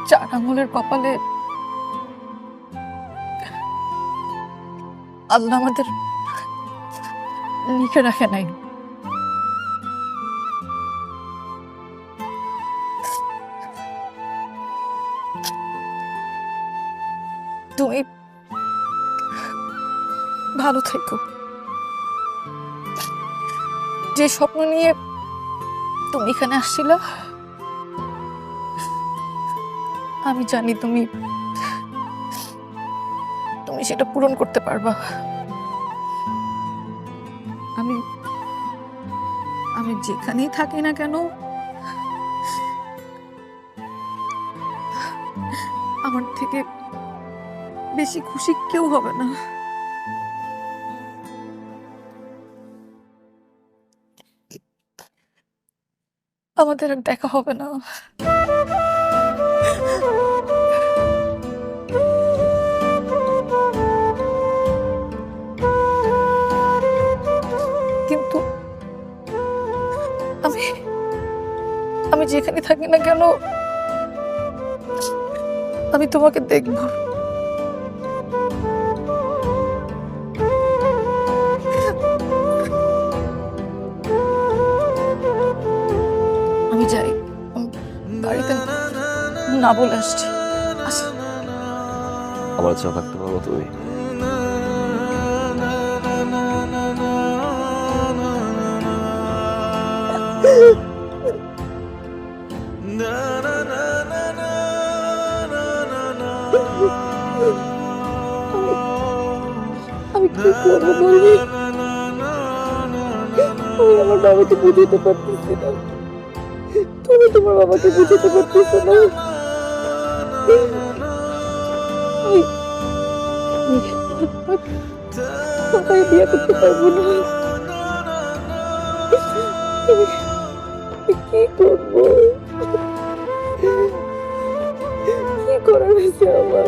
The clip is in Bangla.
চার আঙুলের কপালে আল্লাহ আমাদের লিখে রাখে নাই। তুমি ভালো থেকো। যে স্বপ্ন নিয়ে তুমি এখানে আসছিল, আমি জানি তুমি তুমি সেটা পূরণ করতে পারবা। আমি আমি যেখানেই থাকি না কেন, আমার থেকে বেশি খুশি কেউ হবে না। আমাদের আর দেখা হবে না, কিন্তু আমি আমি যেখানে থাকি না কেন, আমি তোমাকে দেখব। আমি যাই, বাড়িতে না বলে আসছি। আমার চা থাকতে পারো তুমি? আমি কি করবো বলবি? আমি আমার বাবাকে বুঝাতে পারতেছি না, তুমি তোমার বাবাকে বুঝাতে পারতেছো না। আমি বিয়ে করতে পারবো না। কি করবো? কি করার আছে আমার?